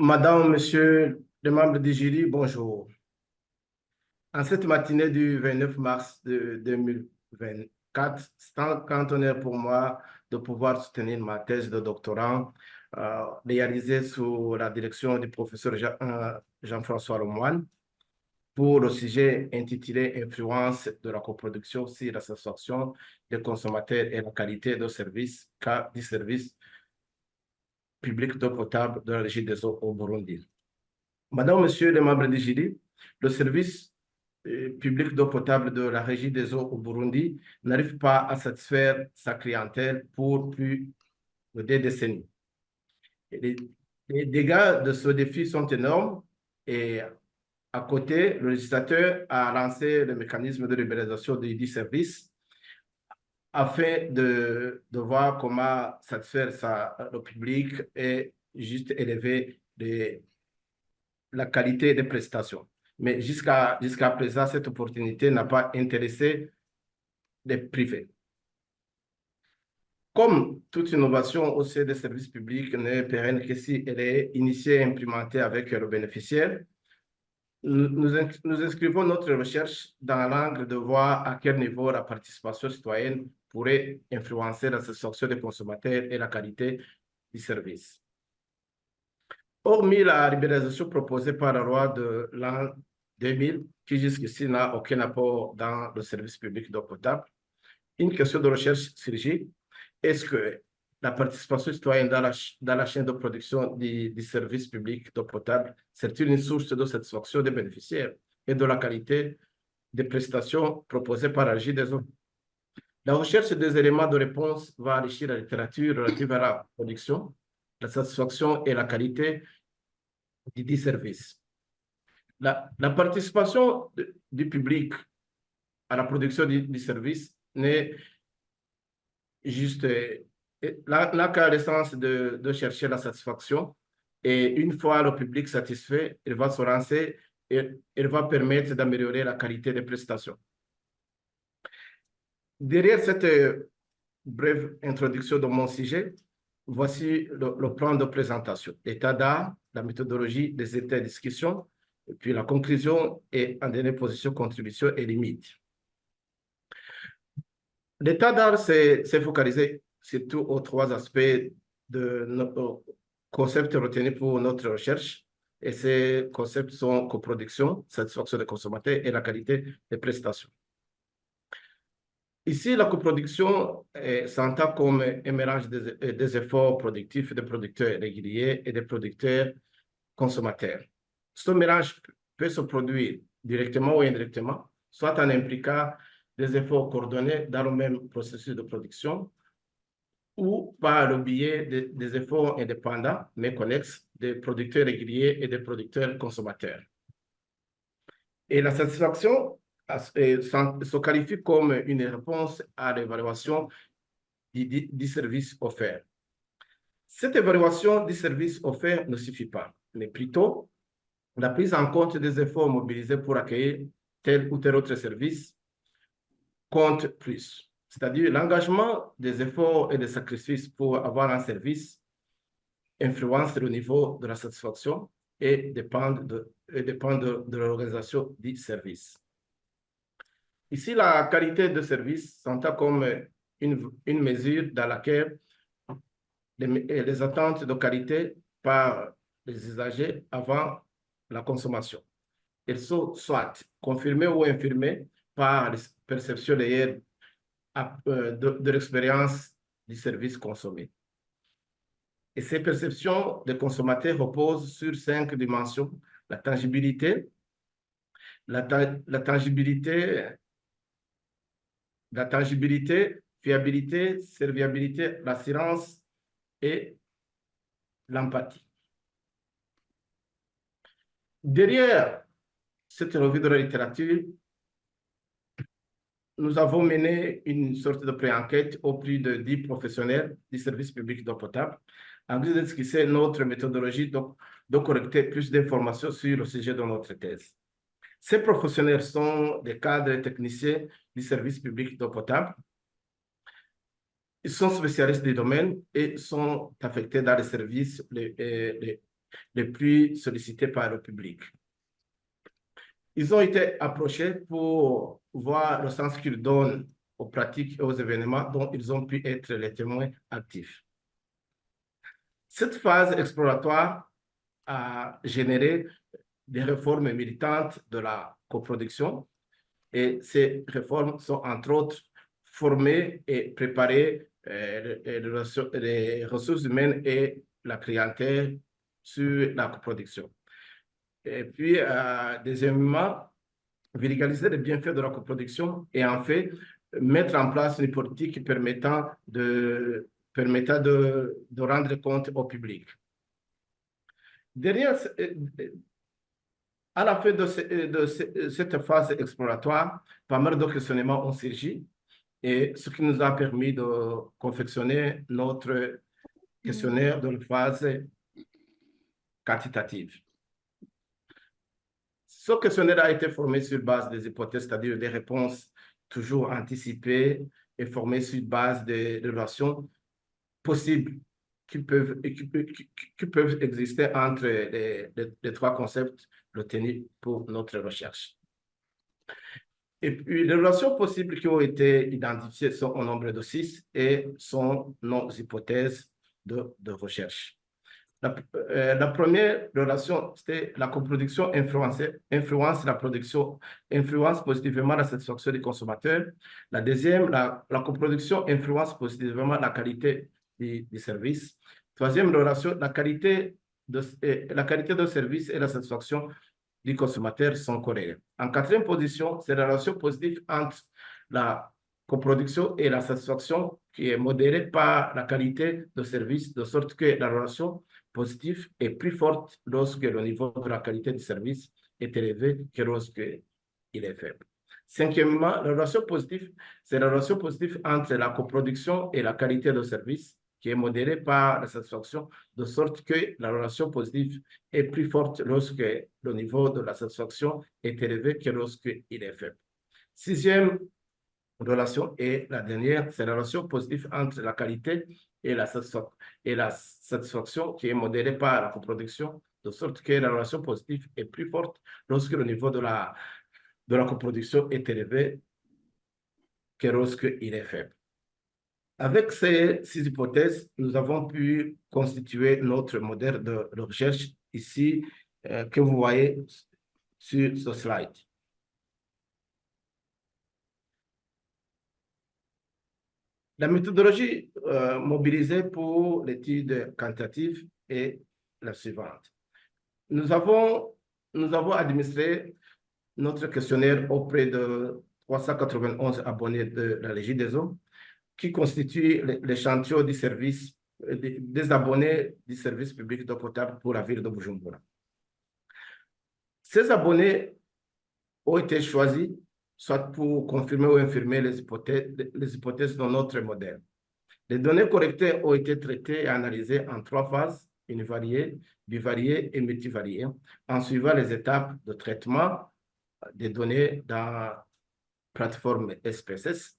Madame, Monsieur les membres du jury, bonjour. En cette matinée du 29 mars 2024, c'est un grand honneur pour moi de pouvoir soutenir ma thèse de doctorat réalisée sous la direction du professeur Jean-François Lemoine pour le sujet intitulé Influence de la coproduction sur la satisfaction des consommateurs et la qualité de service, cas du service public d'eau potable de la Régie des eaux au Burundi. Madame, Monsieur les membres du jury, le service public d'eau potable de la Régie des eaux au Burundi n'arrive pas à satisfaire sa clientèle pour plus de 2 décennies. Les dégâts de ce défi sont énormes et à côté, le législateur a lancé le mécanisme de libéralisation du service afin de voir comment satisfaire le public et juste élever la qualité des prestations. Mais jusqu'à présent, cette opportunité n'a pas intéressé les privés. Comme toute innovation au sein des services publics n'est pérenne que si elle est initiée et implémentée avec le bénéficiaire, nous inscrivons notre recherche dans l'angle de voir à quel niveau la participation citoyenne pourrait influencer la satisfaction des consommateurs et la qualité du service. Hormis la libéralisation proposée par la loi de l'an 2000, qui jusqu'ici n'a aucun apport dans le service public d'eau potable, une question de recherche surgit. Est-ce que la participation citoyenne dans la chaîne de production du service public d'eau potable, c'est une source de satisfaction des bénéficiaires et de la qualité des prestations proposées par la Régie des eaux? La recherche des éléments de réponse va enrichir la littérature relative à la production, la satisfaction et la qualité du service. La participation du public à la production du service n'est juste n'a qu'à l'essence de chercher la satisfaction. Et une fois le public satisfait, il va se lancer et il va permettre d'améliorer la qualité des prestations. Derrière cette brève introduction de mon sujet, voici le plan de présentation. L'état d'art, la méthodologie des états de discussion, et puis la conclusion et en dernière position, contribution et limite. L'état d'art s'est focalisé surtout aux 3 aspects de notre concept retenu pour notre recherche. Et ces concepts sont coproduction, satisfaction des consommateurs et la qualité des prestations. Ici, la coproduction s'entend comme un mélange des efforts productifs des producteurs réguliers et des producteurs consommateurs. Ce mélange peut se produire directement ou indirectement, soit en impliquant des efforts coordonnés dans le même processus de production ou par le biais des efforts indépendants mais connexes des producteurs réguliers et des producteurs consommateurs. Et la satisfaction se qualifie comme une réponse à l'évaluation du service offert. Cette évaluation du service offert ne suffit pas, mais plutôt la prise en compte des efforts mobilisés pour accueillir tel ou tel autre service compte plus. C'est-à-dire l'engagement des efforts et des sacrifices pour avoir un service influence le niveau de la satisfaction et dépend de l'organisation du service. Ici, la qualité de service s'entend comme une mesure dans laquelle les attentes de qualité par les usagers avant la consommation. Elles sont soit confirmées ou infirmées par les perceptions réelles de l'expérience du service consommé. Et ces perceptions des consommateurs reposent sur 5 dimensions: la tangibilité, fiabilité, serviabilité, l'assurance et l'empathie. Derrière cette revue de la littérature, nous avons mené une sorte de pré-enquête auprès de 10 professionnels du service public d'eau potable, en vue d'esquisser notre méthodologie de collecter plus d'informations sur le sujet de notre thèse. Ces professionnels sont des cadres et techniciens du service public d'eau potable. Ils sont spécialistes du domaine et sont affectés dans les services les plus sollicités par le public. Ils ont été approchés pour voir le sens qu'ils donnent aux pratiques et aux événements dont ils ont pu être les témoins actifs. Cette phase exploratoire a généré des réformes militantes de la coproduction et ces réformes sont entre autres formées et préparées les ressources humaines et la clientèle sur la coproduction. Et puis, deuxièmement, vulgariser les bienfaits de la coproduction et en fait, mettre en place une politique permettant de rendre compte au public. Derrière, à la fin de cette phase exploratoire, pas mal de questionnements ont surgi et ce qui nous a permis de confectionner notre questionnaire de la phase quantitative. Ce questionnaire a été formé sur base des hypothèses, c'est-à-dire des réponses toujours anticipées et formées sur base des relations possibles qui peuvent exister entre les trois concepts retenus pour notre recherche. Et puis, les relations possibles qui ont été identifiées sont au nombre de 6 et sont nos hypothèses de recherche. La première relation, c'était la coproduction influence la production, influence positivement la satisfaction des consommateurs. La deuxième, la coproduction influence positivement la qualité du service. Troisième relation, la qualité de service et la satisfaction du consommateur sont corrélés. En quatrième position, c'est la relation positive entre la coproduction et la satisfaction qui est modérée par la qualité de service, de sorte que la relation positive est plus forte lorsque le niveau de la qualité du service est élevé que lorsque il est faible. Cinquièmement, la relation positive, c'est la relation positive entre la coproduction et la qualité de service qui est modérée par la satisfaction, de sorte que la relation positive est plus forte lorsque le niveau de la satisfaction est élevé que lorsqu'il est faible. Sixième relation et la dernière, c'est la relation positive entre la qualité et la satisfaction qui est modérée par la coproduction, de sorte que la relation positive est plus forte lorsque le niveau de la coproduction est élevé que lorsqu'il est faible. Avec ces 6 hypothèses, nous avons pu constituer notre modèle de recherche ici que vous voyez sur ce slide. La méthodologie mobilisée pour l'étude quantitative est la suivante. Nous avons administré notre questionnaire auprès de 391 abonnés de la Régie des eaux, qui constitue l'échantillon du service des abonnés du service public d'eau potable pour la ville de Bujumbura. Ces abonnés ont été choisis soit pour confirmer ou infirmer les hypothèses de notre modèle. Les données collectées ont été traitées et analysées en 3 phases, univariée, bivariée et multivariée, en suivant les étapes de traitement des données dans la plateforme SPSS,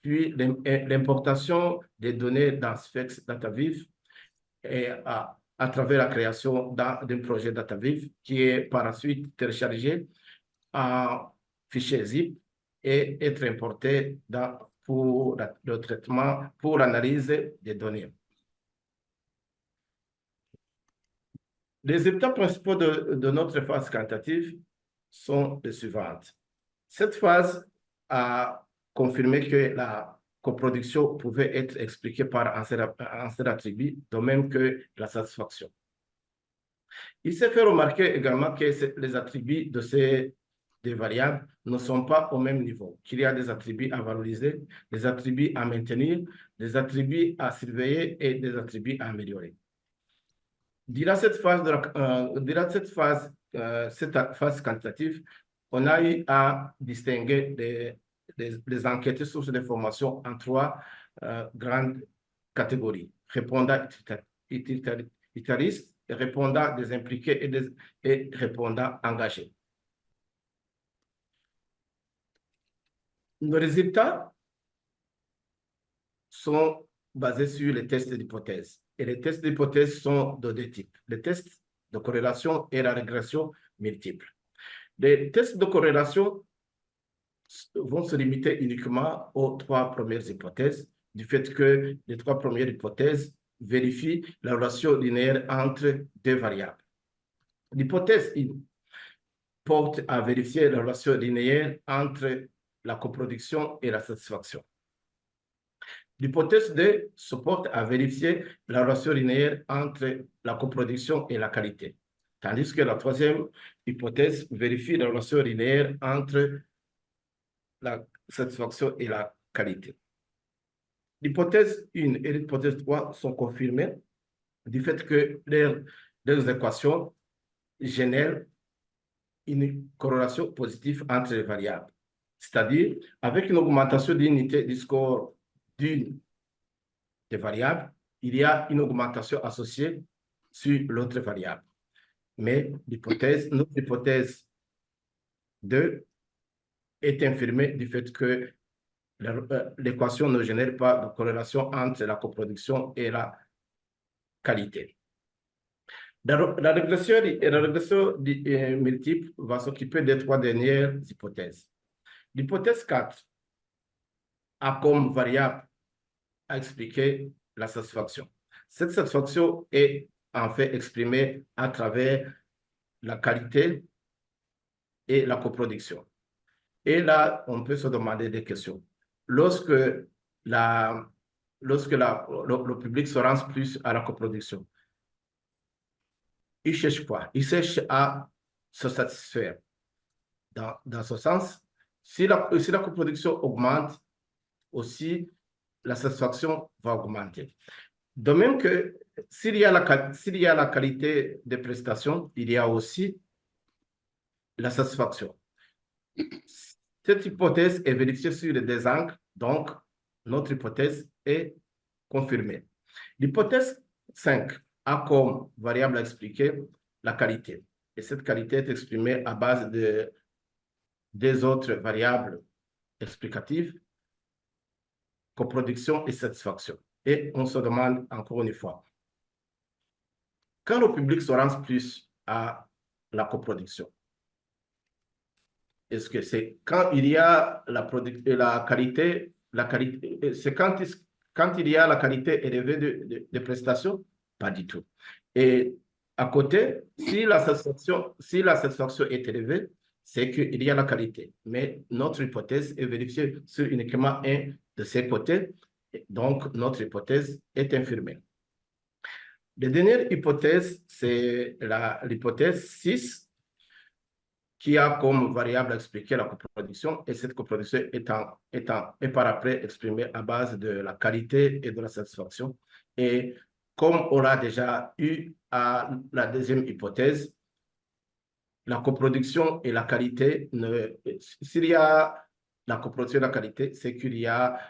puis l'importation des données dans Sphex DataViv et à travers la création d'un projet DataViv qui est par la suite téléchargé en fichier zip et être importé pour le traitement, pour l'analyse des données. Les étapes principaux de notre phase quantitative sont les suivantes. Cette phase a confirmé que la coproduction pouvait être expliquée par un seul attribut, de même que la satisfaction. Il s'est fait remarquer également que les attributs de ces deux variables ne sont pas au même niveau, qu'il y a des attributs à valoriser, des attributs à maintenir, des attributs à surveiller et des attributs à améliorer. Durant cette phase quantitative, on a eu à distinguer les enquêtes sources d'informations en 3 grandes catégories: répondants utilitaristes, répondants désimpliqués et répondants engagés. Nos résultats sont basés sur les tests d'hypothèse. Et les tests d'hypothèse sont de 2 types. Les tests de corrélation et la régression multiple. Les tests de corrélation vont se limiter uniquement aux 3 premières hypothèses, du fait que les 3 premières hypothèses vérifient la relation linéaire entre 2 variables. L'hypothèse 1 porte à vérifier la relation linéaire entre la coproduction et la satisfaction. L'hypothèse 2 se porte à vérifier la relation linéaire entre la coproduction et la qualité, tandis que la 3e hypothèse vérifie la relation linéaire entre la satisfaction et la qualité. L'hypothèse 1 et l'hypothèse 3 sont confirmées du fait que leurs équations génèrent une corrélation positive entre les variables. C'est-à-dire, avec une augmentation d'unité du score d'une des variables, il y a une augmentation associée sur l'autre variable. Mais notre hypothèse 2 est infirmée du fait que l'équation ne génère pas de corrélation entre la coproduction et la qualité. La régression multiple va s'occuper des 3 dernières hypothèses. L'hypothèse 4 a comme variable à expliquer la satisfaction. Cette satisfaction est en fait exprimée à travers la qualité et la coproduction. Et là, on peut se demander des questions. Lorsque le public se rend plus à la coproduction, il cherche quoi? Il cherche à se satisfaire. Dans ce sens, si la coproduction augmente, aussi la satisfaction va augmenter. De même que s'il y a la qualité des prestations, il y a aussi la satisfaction. Cette hypothèse est vérifiée sur des angles, donc notre hypothèse est confirmée. L'hypothèse 5 a comme variable à expliquer la qualité. Et cette qualité est exprimée à base des autres variables explicatives, coproduction et satisfaction. Et on se demande encore une fois, quand le public se rend plus à la coproduction, est-ce que c'est quand il y a la qualité, c'est quand il y a la qualité élevée de prestations? Pas du tout. Et à côté, si la satisfaction est élevée, c'est qu'il y a la qualité. Mais notre hypothèse est vérifiée sur uniquement un de ces côtés. Donc, notre hypothèse est infirmée. La dernière hypothèse, c'est l'hypothèse 6, qui a comme variable à expliquer la coproduction, et cette coproduction est par après exprimée à base de la qualité et de la satisfaction. Et comme on l'a déjà eu à la deuxième hypothèse, la coproduction et la qualité, s'il y a la coproduction et la qualité, c'est qu'il y a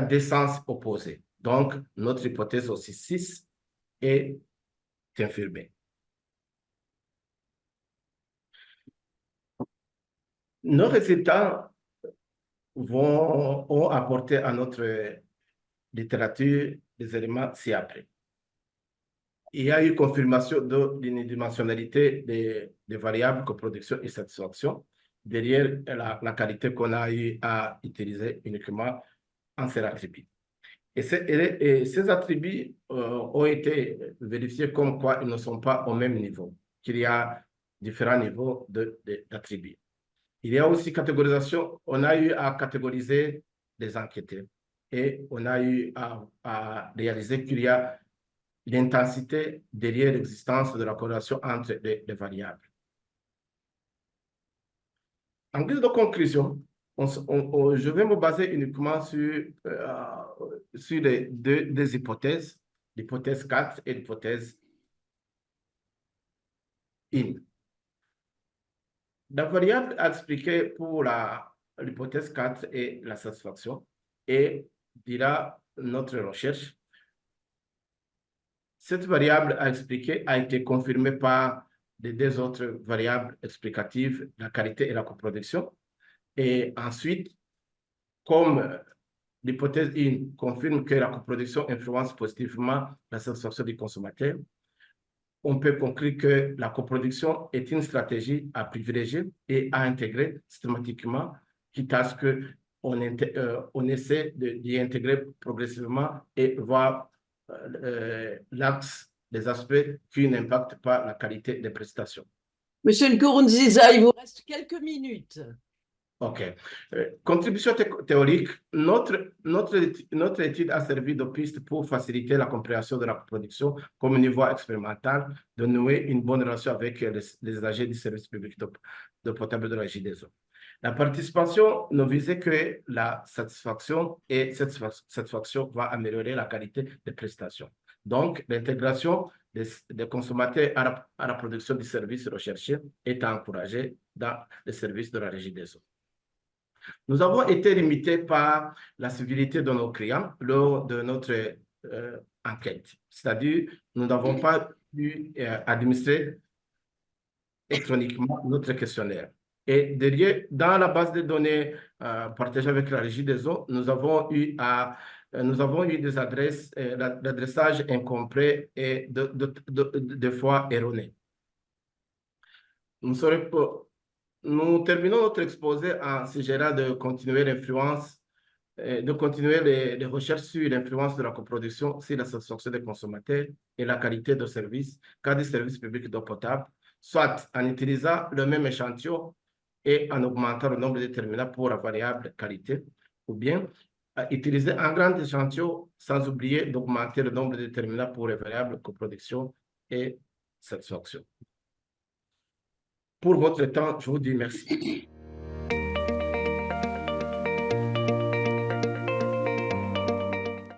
des sens opposés. Donc, notre hypothèse aussi 6 est infirmée. Nos résultats ont apporté à notre littérature des éléments ci-après. Il y a eu confirmation de l'unidimensionnalité des variables coproduction et satisfaction derrière la qualité qu'on a eu à utiliser uniquement en ces attributs. Et ces attributs ont été vérifiés comme quoi ils ne sont pas au même niveau, qu'il y a différents niveaux d'attributs. Il y a aussi catégorisation. On a eu à catégoriser les enquêtés et on a eu à réaliser qu'il y a l'intensité derrière l'existence de la corrélation entre les variables. En guise de conclusion, je vais me baser uniquement sur les deux hypothèses, l'hypothèse 4 et l'hypothèse IN. La variable à expliquer pour l'hypothèse 4 est la satisfaction et dira notre recherche. Cette variable à expliquer a été confirmée par les deux autres variables explicatives, la qualité et la coproduction. Et ensuite, comme l'hypothèse 1 confirme que la coproduction influence positivement la satisfaction du consommateur, on peut conclure que la coproduction est une stratégie à privilégier et à intégrer systématiquement, quitte à ce on essaie d'y intégrer progressivement et voir l'axe des aspects qui n'impactent pas la qualité des prestations. Monsieur Nkurunziza, il vous reste quelques minutes. OK. Contribution théorique, notre étude a servi de piste pour faciliter la compréhension de la production comme une voie expérimentale de nouer une bonne relation avec les agents du service public de potable de la JDSO. La participation ne visait que la satisfaction et cette satisfaction va améliorer la qualité des prestations. Donc, l'intégration des consommateurs à la production du service recherché est encouragée dans les services de la régie des eaux. Nous avons été limités par la civilité de nos clients lors de notre enquête. C'est-à-dire, nous n'avons pas pu administrer électroniquement notre questionnaire. Et derrière, dans la base de données partagée avec la régie des eaux, nous avons eu des adresses, l'adressage incomplet et des fois erroné. Nous terminons notre exposé en suggérant de continuer les recherches sur l'influence de la coproduction sur la satisfaction des consommateurs et la qualité de service, cas des services publics d'eau potable, soit en utilisant le même échantillon et en augmentant le nombre de déterminants pour la variable qualité, ou bien utiliser un grand échantillon sans oublier d'augmenter le nombre de déterminants pour les variables coproduction et satisfaction. Pour votre temps, je vous dis merci.